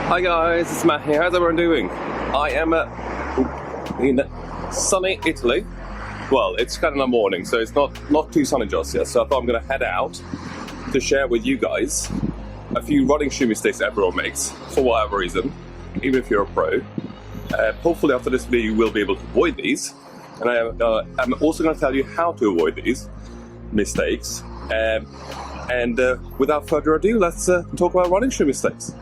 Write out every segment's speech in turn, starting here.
Hi guys, it's Matt here. How's everyone doing? I am in sunny Italy. Well, it's kind of the morning, so it's not too sunny just yet. So I thought I'm going to head out to share with you guys a few running shoe mistakes everyone makes for whatever reason, even if you're a pro. Hopefully after this video you will be able to avoid these. And I'm also going to tell you how to avoid these mistakes. Without further ado, let's talk about running shoe mistakes.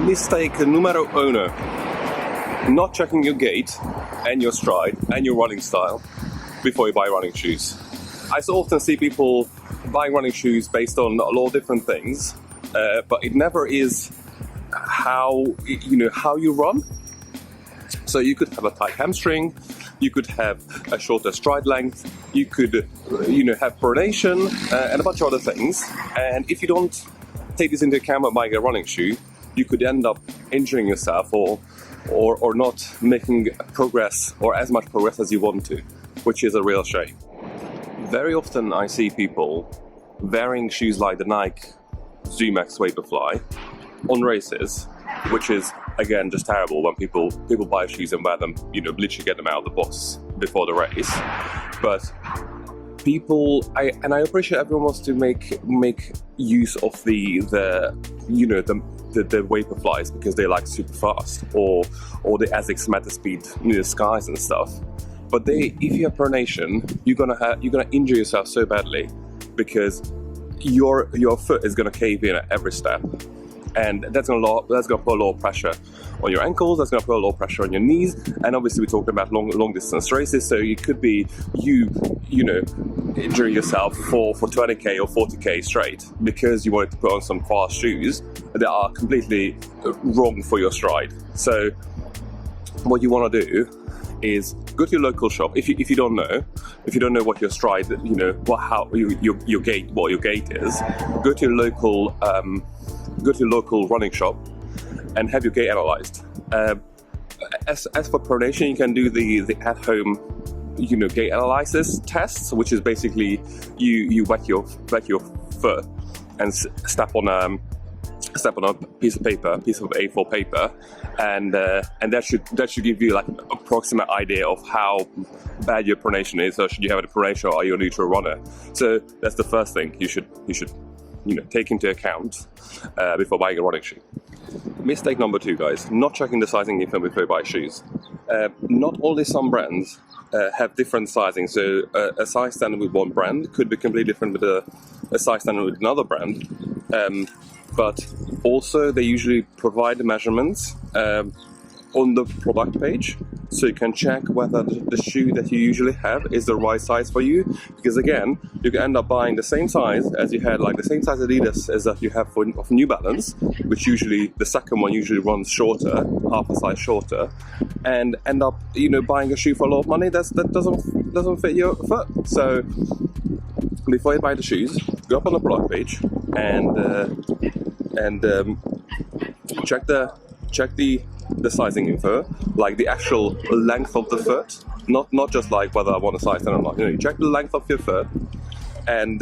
Mistake numero uno: not checking your gait and your stride and your running style before you buy running shoes. I so often see people buying running shoes based on a lot of different things, but it never is how you run. So you could have a tight hamstring, you could have a shorter stride length, you could have pronation and a bunch of other things. And if you don't take this into account when buying a running shoe, you could end up injuring yourself or not making progress or as much progress as you want to, which is a real shame. Very often I see people wearing shoes like the Nike Zoom X Vaporfly on races, which is again just terrible when people buy shoes and wear them, literally get them out of the box before the race. But I appreciate everyone wants to make use of the Vaporflies because they like super fast, or the ASICS Metaspeed skies and stuff. But if you have pronation, you're gonna injure yourself so badly because your foot is gonna cave in at every step, and that's gonna put a lot of pressure on your ankles. That's gonna put a lot of pressure on your knees, and obviously we're talking about long distance races. So it could be injuring yourself for 20k or 40k straight because you wanted to put on some fast shoes that are completely wrong for your stride. So what you want to do is go to your local shop. If you don't know what your stride, your gait is, go to your local running shop and have your gait analyzed. As for pronation, you can do the at-home gait analysis tests, which is basically you wet your foot and step on a piece of A4 paper, and that should give you like an approximate idea of how bad your pronation is. So should you have a pronation, or are you a neutral runner? So that's the first thing you should take into account before buying a running shoe. Mistake number 2, guys: not checking the sizing info before you buy shoes. Not only some brands have different sizing, so a size standard with one brand could be completely different with a size standard with another brand. But also they usually provide the measurements on the product page, so you can check whether the shoe that you usually have is the right size for you. Because again, you can end up buying the same size as you had, like the same size Adidas as that you have of New Balance, which usually the second one usually runs shorter, half a size shorter, and end up buying a shoe for a lot of money that doesn't fit your foot. So before you buy the shoes, go up on the product page and check the sizing info, like the actual length of the foot, not just like whether I want a size 10 or not. You check the length of your foot and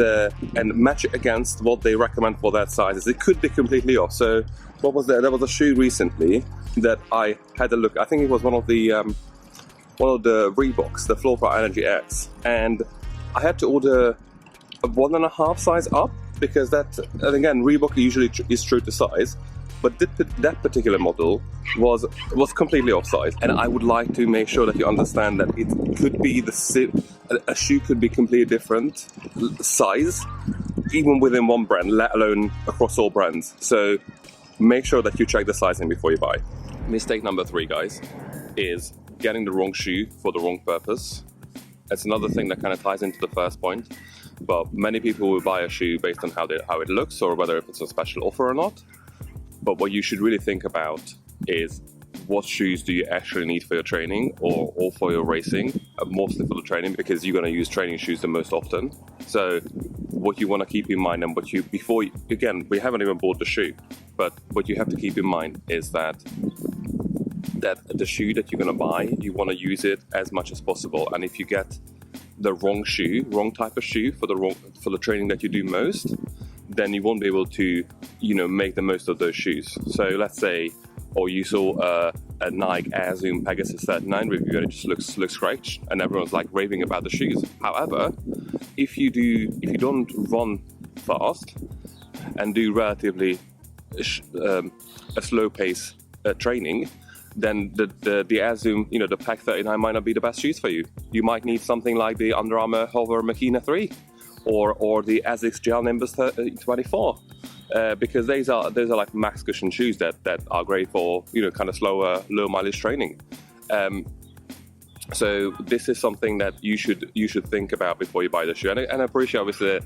match it against what they recommend for that size. It could be completely off. So what was there? There was a shoe recently that I had a look. I think it was one of the Reeboks, the Flowfly Energy X, and I had to order a 1.5 size up because and again, Reebok usually is true to size, but that particular model was completely off size. And I would like to make sure that you understand that it could be a shoe could be completely different size, even within one brand, let alone across all brands. So make sure that you check the sizing before you buy. Mistake number 3, guys, is getting the wrong shoe for the wrong purpose. It's another thing that kind of ties into the first point. But many people will buy a shoe based on how it looks, or whether if it's a special offer or not. But what you should really think about is, what shoes do you actually need for your training or for your racing? Mostly for the training, because you're going to use training shoes the most often. So what you want to keep in mind, and again, we haven't even bought the shoe, but what you have to keep in mind is that the shoe that you're going to buy, you want to use it as much as possible. And if you get the wrong type of shoe for the training that you do most, then you won't be able to make the most of those shoes. So let's say or you saw a Nike Air Zoom Pegasus 39 review and it just looks great, and everyone's like raving about the shoes. However, if you don't run fast and do relatively a slow pace training, then the Air Zoom, the Pack 39 might not be the best shoes for you. You might need something like the Under Armour Hover Machina 3 or the Asics Gel Nimbus 24. Because those are like max cushion shoes that are great for kind of slower, low mileage training. So this is something that you should think about before you buy the shoe. And I appreciate, obviously,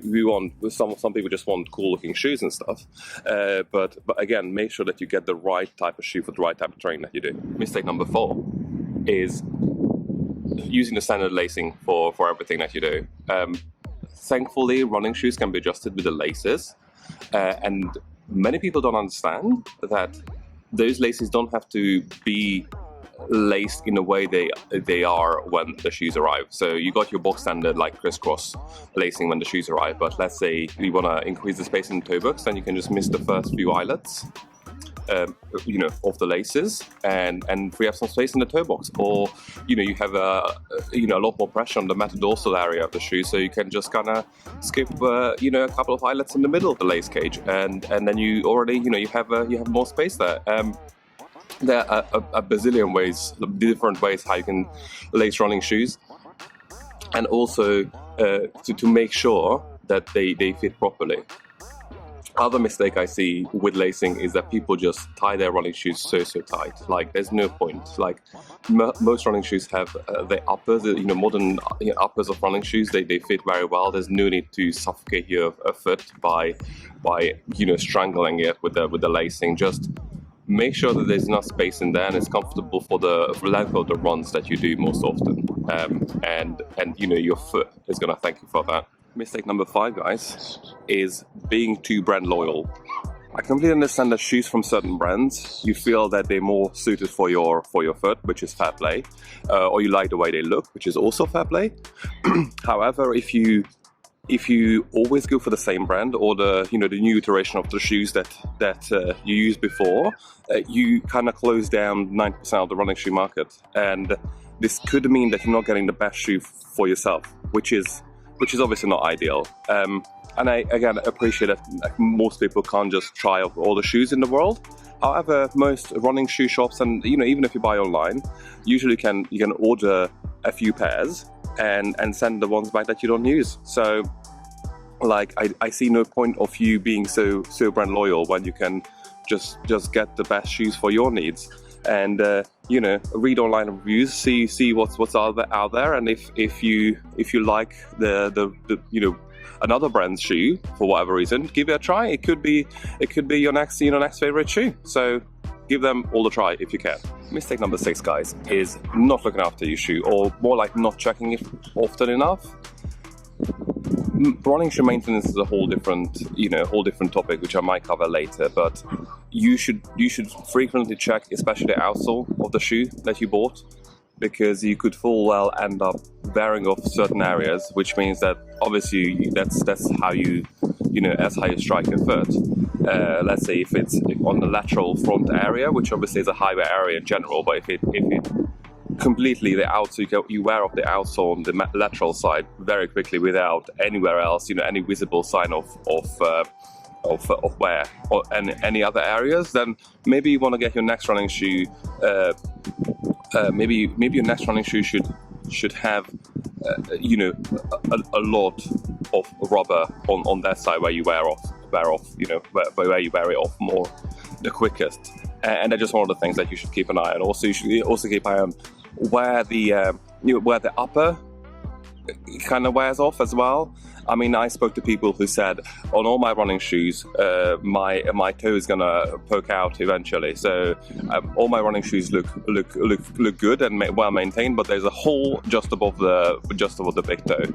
we want some people just want cool looking shoes and stuff. But again, make sure that you get the right type of shoe for the right type of training that you do. Mistake number 4 is using the standard lacing for everything that you do. Thankfully, running shoes can be adjusted with the laces. And many people don't understand that those laces don't have to be laced in the way they are when the shoes arrive. So you got your box standard like crisscross lacing when the shoes arrive, but let's say you want to increase the space in the toe box, then you can just miss the first few eyelets of the laces and free up some space in the toe box, or you have a lot more pressure on the metadorsal area of the shoe, so you can just kind of skip a couple of eyelets in the middle of the lace cage, and then you already you have more space there. There are a bazillion ways, different ways how you can lace running shoes, and also to make sure that they fit properly. Other mistake I see with lacing is that people just tie their running shoes so tight. Like, there's no point. Like, most running shoes have the uppers, modern uppers of running shoes. They fit very well. There's no need to suffocate your foot by strangling it with the lacing. Just make sure that there's enough space in there and it's comfortable for the length of the runs that you do most often. And your foot is gonna thank you for that. Mistake number 5, guys, is being too brand loyal. I completely understand that shoes from certain brands, you feel that they're more suited for your foot, which is fair play, or you like the way they look, which is also fair play. However, if you always go for the same brand or the new iteration of the shoes that you used before, you kind of close down 90% of the running shoe market, and this could mean that you're not getting the best shoe for yourself, which is obviously not ideal. And I, again, appreciate that most people can't just try out all the shoes in the world. However, most running shoe shops, and even if you buy online, usually you can order a few pairs and send the ones back that you don't use. So, like, I see no point of you being so brand loyal when you can just get the best shoes for your needs. And read online reviews, see what's out there, and if you like the another brand's shoe for whatever reason, give it a try. It could be your next favorite shoe. So give them all a try if you can. Mistake number 6, guys, is not looking after your shoe, or more like not checking it often enough. Running shoe maintenance is a whole different topic, which I might cover later, but you should frequently check, especially the outsole of the shoe that you bought, because you could full well end up wearing off certain areas, which means that obviously that's how you strike your foot. Let's say if it's on the lateral front area, which obviously is a high wear area in general, but if it completely the outsole, you wear off the outsole on the lateral side very quickly without anywhere else, any visible sign of wear or any other areas, then maybe you want to get your next running shoe. Maybe your next running shoe should have a lot of rubber on that side where you wear off, where you wear it off more the quickest. And that's just one of the things that you should keep an eye on. Also, you should also keep an eye on where the upper kind of wears off as well. I mean, I spoke to people who said on all my running shoes, my toe is gonna poke out eventually. So all my running shoes look good and well maintained, but there's a hole just above the big toe.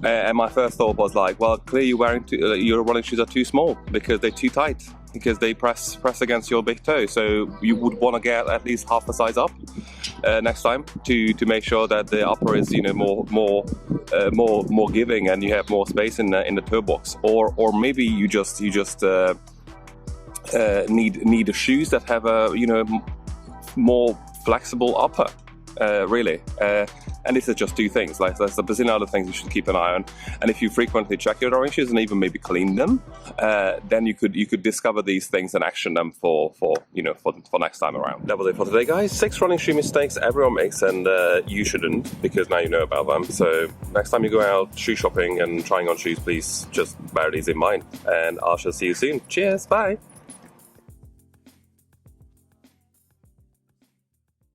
And my first thought was like, well, clearly your running shoes are too small because they're too tight, because they press against your big toe. So you would want to get at least half a size up next time to make sure that the upper is more giving and you have more space in the toe box. Or maybe you just need shoes that have a more flexible upper. Really. And this is just two things. Like, there's a bazillion other things you should keep an eye on. And if you frequently check your running shoes and even maybe clean them, then you could discover these things and action them for next time around. That was it for today, guys. 6 running shoe mistakes everyone makes, and you shouldn't, because now you know about them. So next time you go out shoe shopping and trying on shoes, please just bear these in mind. And I shall see you soon. Cheers. Bye.